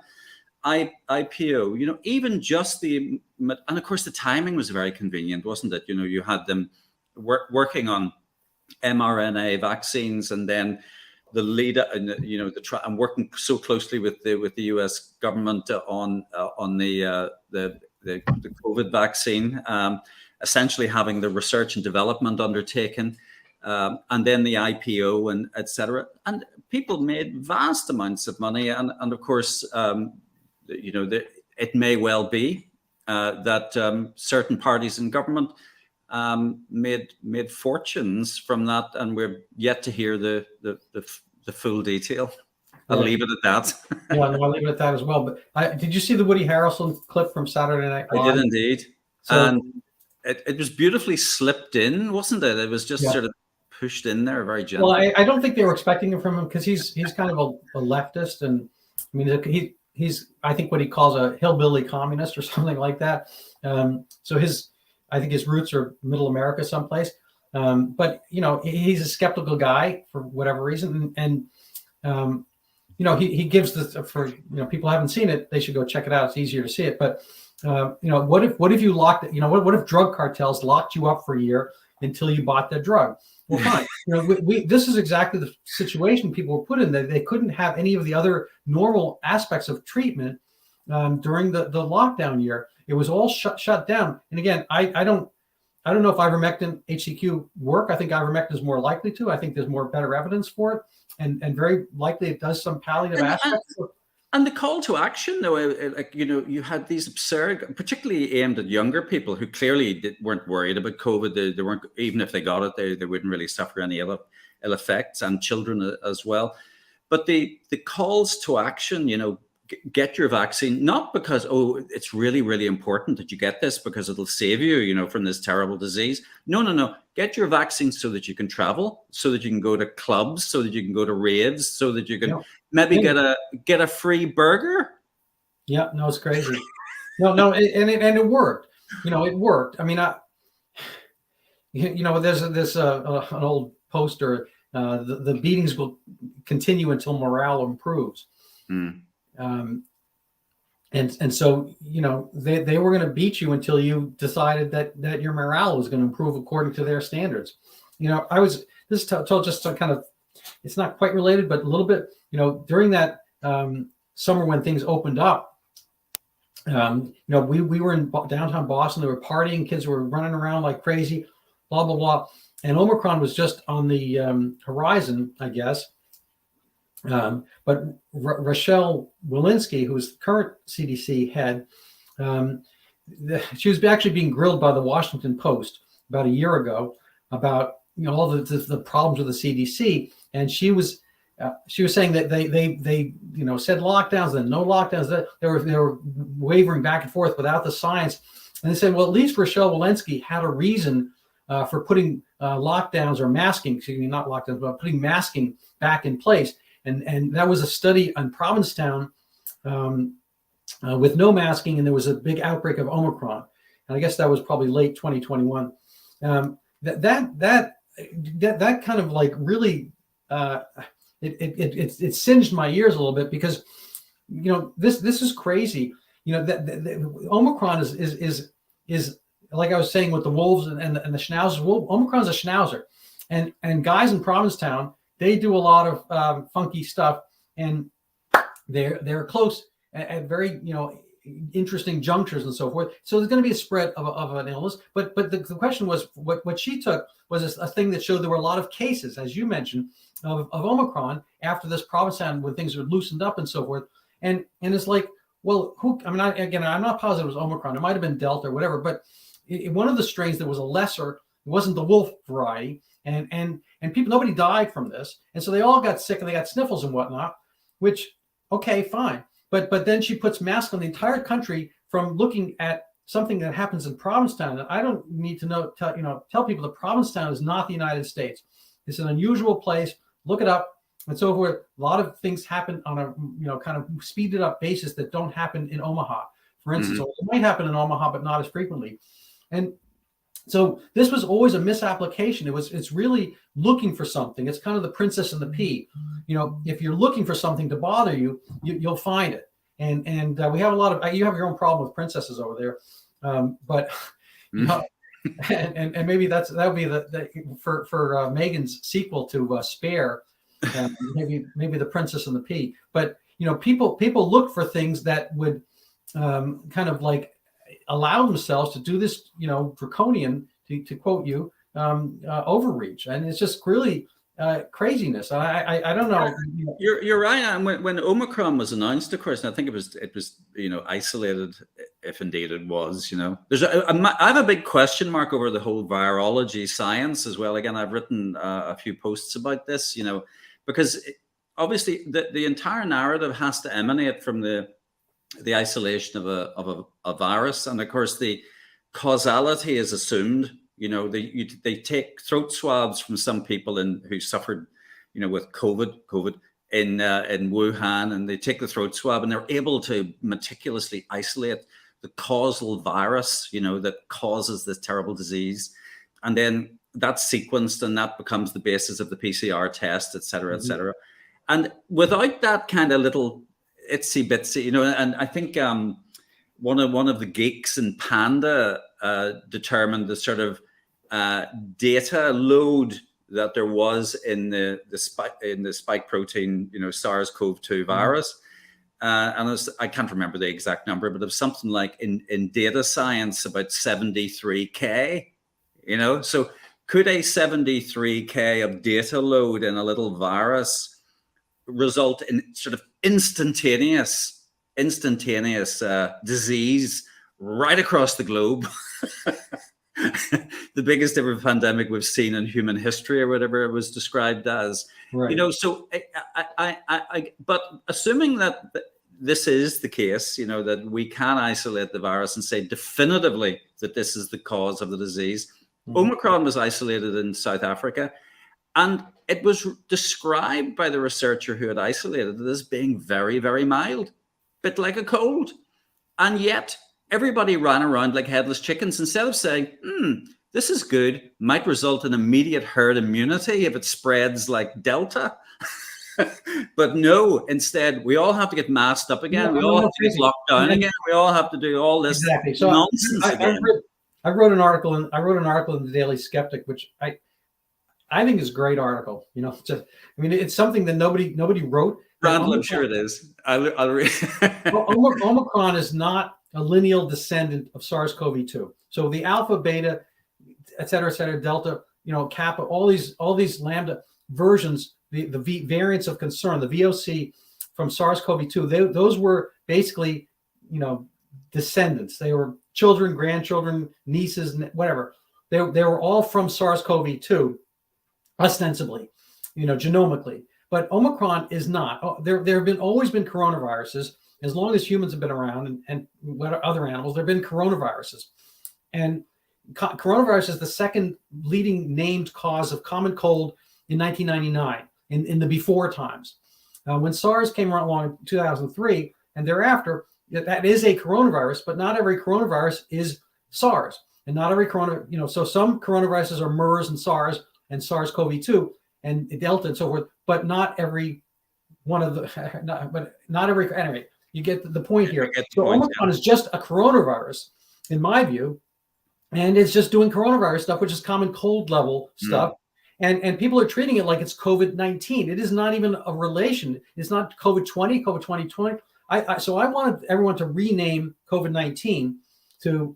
IPO, even just and of course the timing was very convenient, wasn't it? You had them working on mRNA vaccines, and then the lead, I'm working so closely with the US government on the COVID vaccine, essentially having the research and development undertaken, and then the IPO and etc. And people made vast amounts of money, and of course, it may well be that certain parties in government made fortunes from that, and we're yet to hear the full detail. I'll leave it at that. Yeah, I'll leave it at that as well. But did you see the Woody Harrelson clip from Saturday Night Live? I did indeed. And it was beautifully slipped in, wasn't it? It was just sort of pushed in there very gently. Well, I don't think they were expecting it from him, because he's kind of a leftist, and I mean he's I think what he calls a hillbilly communist or something like that. So I think his roots are Middle America someplace. But he's a skeptical guy for whatever reason, and he gives for people who haven't seen it, they should go check it out. It's easier to see it. But what if you locked what if drug cartels locked you up for a year until you bought the drug? Well, fine. This is exactly the situation people were put in. They couldn't have any of the other normal aspects of treatment during the lockdown year. It was all shut down. And again, I don't know if ivermectin HCQ work. I think ivermectin is more likely to. I think there's better evidence for it, and very likely it does some palliative aspects. And the call to action, though, you had these absurd, particularly aimed at younger people who clearly weren't worried about COVID. They weren't, even if they got it, they wouldn't really suffer any ill effects, and children as well. But the calls to action, get your vaccine, not because, it's really, really important that you get this because it'll save you, from this terrible disease. No. Get your vaccine so that you can travel, so that you can go to clubs, so that you can go to raves, so that you can maybe get a free burger. Yeah, no, it's crazy. No, and it worked. It worked. I mean, there's an old poster. The beatings will continue until morale improves. Mm. And so they were going to beat you until you decided that your morale was going to improve according to their standards. This is told just to kind of, it's not quite related, but a little bit. During that summer when things opened up, we were in downtown Boston. They were partying, kids were running around like crazy, blah blah blah, and Omicron was just on the horizon, I guess. But Rochelle Walensky, who's the current CDC head, she was actually being grilled by the Washington Post about a year ago about all the problems with the CDC, and she was saying that they said lockdowns and no lockdowns, that they were wavering back and forth without the science, and they said, well, at least Rochelle Walensky had a reason for putting lockdowns or masking, excuse me, not lockdowns, but putting masking back in place. And that was a study on Provincetown with no masking, and there was a big outbreak of Omicron. And I guess that was probably late 2021. That kind of like really it singed my ears a little bit, because this is crazy. That Omicron is like I was saying with the wolves and the schnauzers, Omicron's a schnauzer, and guys in Provincetown, they do a lot of funky stuff, and they're close at very interesting junctures and so forth. So there's going to be a spread of an illness. But the question was what she took was a thing that showed there were a lot of cases, as you mentioned, of Omicron after this Provincetown when things were loosened up and so forth. And it's like, well, I'm not positive it was Omicron. It might have been Delta or whatever. But one of the strains that was a lesser, it wasn't the wolf variety, and people, nobody died from this, and so they all got sick and they got sniffles and whatnot. Which, okay, fine. But then she puts masks on the entire country from looking at something that happens in Provincetown. And I don't need to tell people that Provincetown is not the United States. It's an unusual place. Look it up and so forth. A lot of things happen on a kind of speeded up basis that don't happen in Omaha, for instance. Or it might happen in Omaha, but not as frequently. And so this was always a misapplication. It's really looking for something. It's kind of the princess and the pea. If you're looking for something to bother you, you'll find it. And we have a lot of, you have your own problem with princesses over there. But and maybe that would be the for Megan's sequel to Spare, maybe the princess and the pea. But people look for things that would kind of like allow themselves to do this, draconian, to quote you, overreach, and it's just really craziness. I don't know. You're right. And when Omicron was announced, of course, and I think it was isolated, if indeed it was. I have a big question mark over the whole virology science as well. Again, I've written a few posts about this. Because obviously the entire narrative has to emanate from the isolation of a virus, and of course the causality is assumed. They take throat swabs from some people who suffered, with COVID in Wuhan, and they take the throat swab and they're able to meticulously isolate the causal virus, that causes this terrible disease, and then that's sequenced and that becomes the basis of the PCR test, et cetera, et cetera. And without that kind of little itsy bitsy, and I think one of the geeks in Panda determined the sort of data load that there was in the spike protein, SARS-CoV-2 virus, and I can't remember the exact number, but it was something like in data science about 73K. So could a 73K of data load in a little virus result in sort of instantaneous disease right across the globe? The biggest ever pandemic we've seen in human history, or whatever it was described as. Right. So but assuming that this is the case, that we can isolate the virus and say definitively that this is the cause of the disease. Omicron was isolated in South Africa, and it was described by the researcher who had isolated it as being very, very mild, bit like a cold. And yet everybody ran around like headless chickens. Instead of saying, this is good, might result in immediate herd immunity if it spreads like Delta. But no, instead, we all have to get masked up again. We all have to get locked down again. We all have to do all this nonsense again. I wrote an article in the Daily Skeptic, which I think is a great article. It's something that nobody wrote. Randall, I'm sure it is. I'll read. Omicron is not a lineal descendant of SARS-CoV-2. So the alpha, beta, et cetera, delta, kappa, all these lambda versions, the variants of concern, the VOC from SARS-CoV-2, those were basically, descendants. They were children, grandchildren, nieces, whatever. They were all from SARS-CoV-2, ostensibly, genomically. But Omicron is not. There have always been coronaviruses. As long as humans have been around and other animals, there have been coronaviruses. And coronavirus is the second leading named cause of common cold in 1999, in the before times. When SARS came along in 2003 and thereafter, that is a coronavirus, but not every coronavirus is SARS. And not every so some coronaviruses are MERS and SARS-CoV-2 and Delta and so forth, but not every one of anyway, you get the point here. So Omicron is just a coronavirus, in my view, and it's just doing coronavirus stuff, which is common cold level stuff. And people are treating it like it's COVID-19. It is not even a relation. It's not COVID-20, COVID-2020. So I wanted everyone to rename COVID-19 to,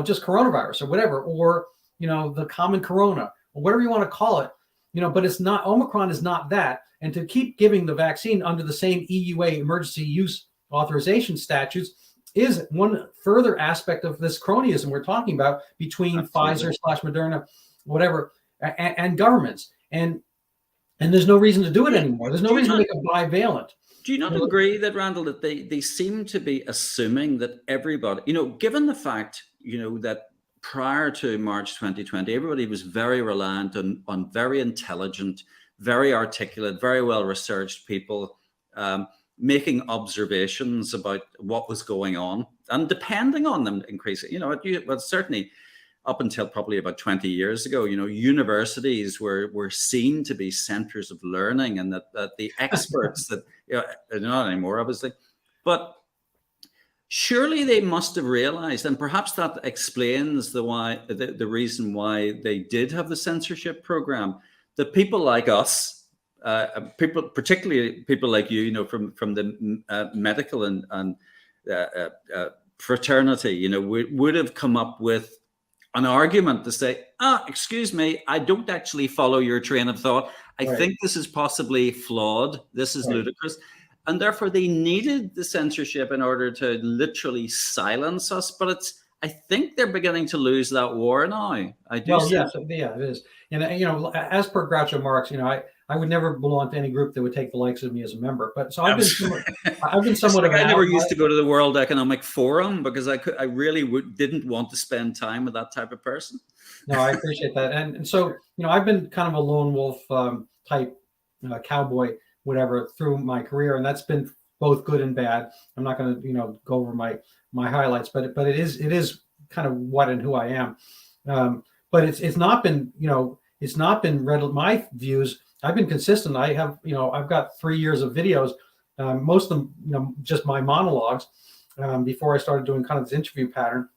just coronavirus or whatever, or, the common corona, or whatever you want to call it, but it's not, Omicron is not that. And to keep giving the vaccine under the same EUA emergency use authorization statutes is one further aspect of this cronyism we're talking about between Pfizer / Moderna, whatever, and governments. And there's no reason to do it anymore. There's no reason to make a bivalent. Do you not agree that, Randall, that they seem to be assuming that everybody, given the fact, that prior to March 2020, everybody was very reliant on very intelligent, very articulate, very well-researched people making observations about what was going on and depending on them increasingly. Well, certainly up until probably about 20 years ago, universities were seen to be centers of learning, and that the experts that, not anymore, obviously, but surely they must have realized, and perhaps that explains the reason why they did have the censorship program, that people like us, particularly people like you, from the medical and fraternity, would have come up with an argument to say, excuse me, I don't actually follow your train of thought. I think this is possibly flawed. This is ludicrous. And therefore they needed the censorship in order to literally silence us. But I think they're beginning to lose that war now. It is. And, as per Groucho Marx, I would never belong to any group that would take the likes of me as a member. But so I've been somewhat I never used to go to the World Economic Forum because I really didn't want to spend time with that type of person. No, I appreciate that. And so, I've been kind of a lone wolf type cowboy, whatever, through my career. And that's been both good and bad. I'm not going to, go over my highlights, but it is kind of what and who I am. But it's not been, my views. I've been consistent. I have, I've got 3 years of videos, most of them, just my monologues before I started doing kind of this interview pattern.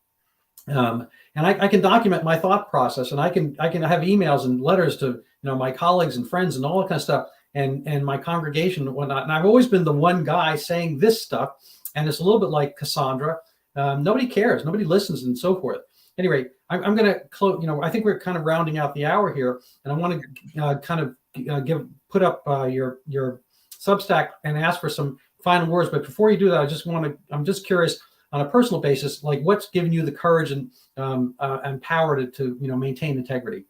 And I can document my thought process, and I can have emails and letters to, my colleagues and friends and all that kind of stuff, and my congregation and whatnot. And I've always been the one guy saying this stuff. And it's a little bit like Cassandra. Nobody cares. Nobody listens and so forth. Anyway, I'm going to close. I think we're kind of rounding out the hour here, and I want to kind of put up your Substack and ask for some final words. But before you do that, I'm just curious on a personal basis, like what's given you the courage and power to maintain integrity?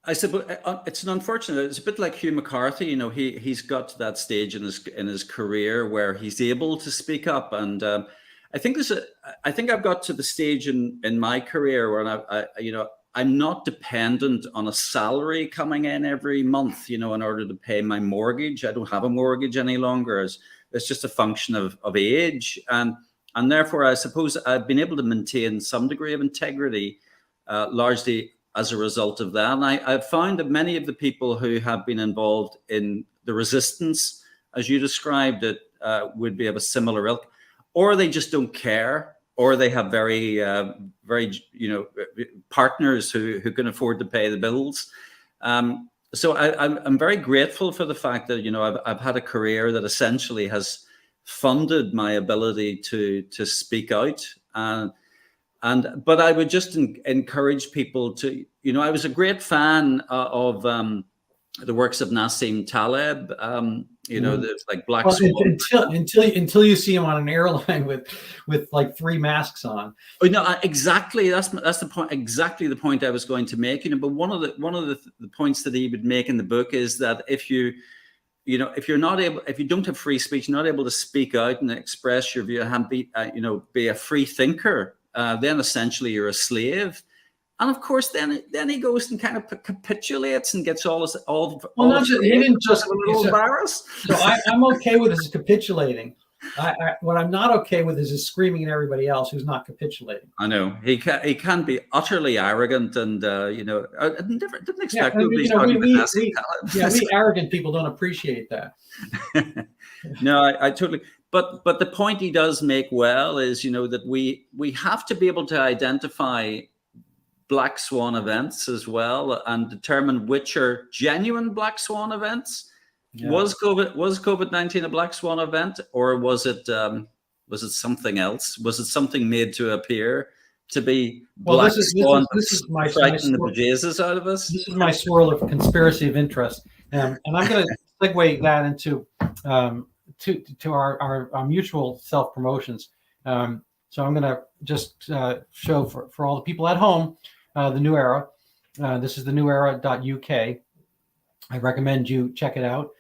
I said, but it's unfortunate. It's a bit like Hugh McCarthy. He's got to that stage in his career where he's able to speak up, and I think I've got to the stage in my career where I'm not dependent on a salary coming in every month, in order to pay my mortgage. I don't have a mortgage any longer. It's just a function of age, and therefore I suppose I've been able to maintain some degree of integrity, largely as a result of that. And I've found that many of the people who have been involved in the resistance, as you described it, would be of a similar ilk, or they just don't care, or they have very partners who can afford to pay the bills. So I'm very grateful for the fact that I've had a career that essentially has funded my ability to speak out. But I would just encourage people to, I was a great fan of the works of Nassim Taleb, like Black Swan. Until you see him on an airline with like 3 masks on. Oh no, exactly. That's the point. Exactly the point I was going to make. But one of the points that he would make in the book is that if you don't have free speech, not able to speak out and express your view, and be a free thinker, then essentially you're a slave. And of course, then he goes and kind of capitulates and gets all. Well, he didn't just a little embarrassed. So I'm okay with his capitulating. What I'm not okay with is his screaming at everybody else who's not capitulating. I know he can be utterly arrogant, and I didn't expect we arrogant people don't appreciate that. No, I totally. But the point he does make well is, that we have to be able to identify black swan events as well and determine which are genuine black swan events. Yeah. Was COVID-19 a black swan event, or was it something else? Was it something made to appear to be black swan to frighten the bejesus out of us? This is my swirl of conspiracy of interest, and I'm going to segue that into to our mutual self promotions. So I'm going to just show for all the people at home the New Era. This is the newera.uk. I recommend you check it out.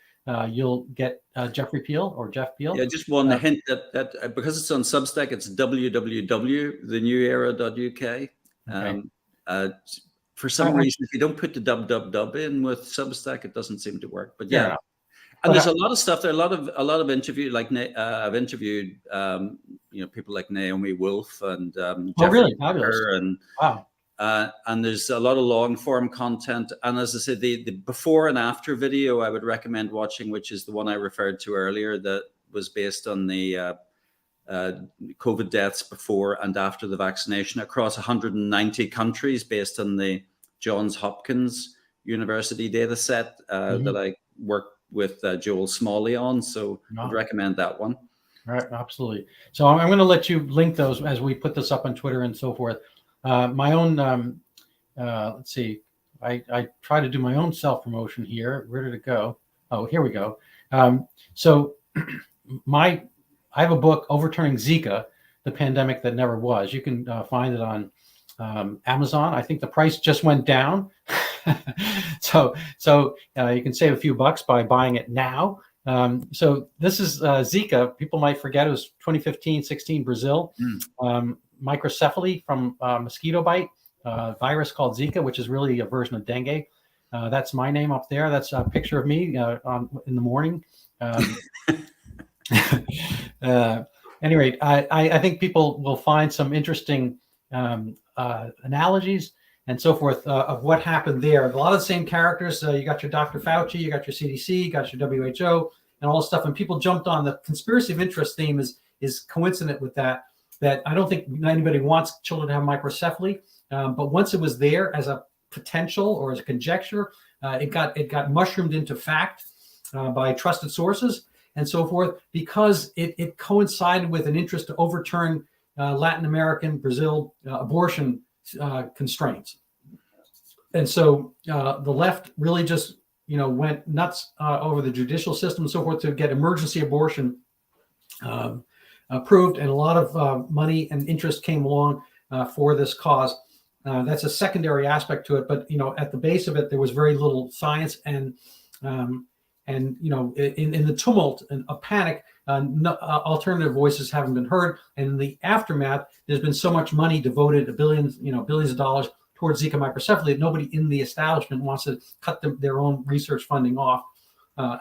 You'll get Jeffrey Peel or Jeff Peel. Yeah, just one hint that because it's on Substack, it's www.thenewera.uk. Okay. For some reason, if you don't put the dub in with Substack, it doesn't seem to work. But yeah. And there's a lot of stuff there. A lot of interview. Like I've interviewed, people like Naomi Wolf and Jeffrey Parker, and wow. And there's a lot of long form content. And as I said, the before and after video I would recommend watching, which is the one I referred to earlier, that was based on the COVID deaths before and after the vaccination across 190 countries, based on the Johns Hopkins University data set that I worked with Joel Smalley on. So I'd recommend that one. Right, absolutely. So I'm going to let you link those as we put this up on Twitter and so forth. My own, let's see, I try to do my own self-promotion here. Where did it go? Oh, here we go. So I have a book, Overturning Zika, the Pandemic That Never Was. You can find it on Amazon. I think the price just went down. So you can save a few bucks by buying it now. So this is Zika. People might forget it was 2015-16 Brazil. Microcephaly from mosquito bite, virus called Zika, which is really a version of dengue. That's my name up there. That's a picture of me in the morning. Anyway, I think people will find some interesting analogies and so forth of what happened there. A lot of the same characters. You got your Dr. Fauci, you got your CDC, you got your WHO, and all this stuff. And people jumped on the conspiracy of interest theme is coincident with that. That I don't think anybody wants children to have microcephaly, but once it was there as a potential or as a conjecture, it got mushroomed into fact by trusted sources and so forth, because it coincided with an interest to overturn Latin American, Brazil abortion constraints. And so the left really just went nuts over the judicial system and so forth to get emergency abortion approved, and a lot of money and interest came along for this cause. That's a secondary aspect to it, but at the base of it, there was very little science, and in the tumult and a panic, alternative voices haven't been heard. And in the aftermath, there's been so much money devoted, billions of dollars towards Zika microcephaly, that nobody in the establishment wants to cut their own research funding off.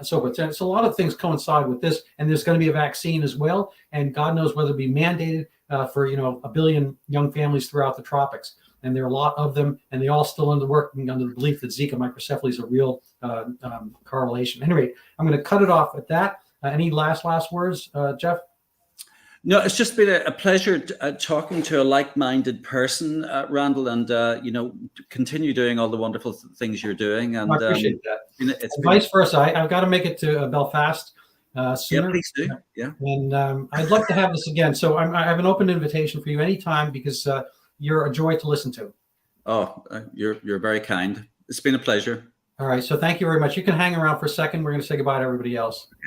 So a lot of things coincide with this, and there's going to be a vaccine as well, and God knows whether it'll be mandated for 1 billion young families throughout the tropics, and there are a lot of them, and they all still working under the belief that Zika microcephaly is a real correlation. Anyway, I'm going to cut it off at that. Any last words, Jeff? No, it's just been a pleasure talking to a like-minded person, Randall, and continue doing all the wonderful things you're doing. And I appreciate that. It's vice versa. I've got to make it to Belfast sooner. Yeah, please do. Yeah, and I'd love to have this again. So I have an open invitation for you anytime, because you're a joy to listen to. Oh, you're very kind. It's been a pleasure. All right. So thank you very much. You can hang around for a second. We're going to say goodbye to everybody else.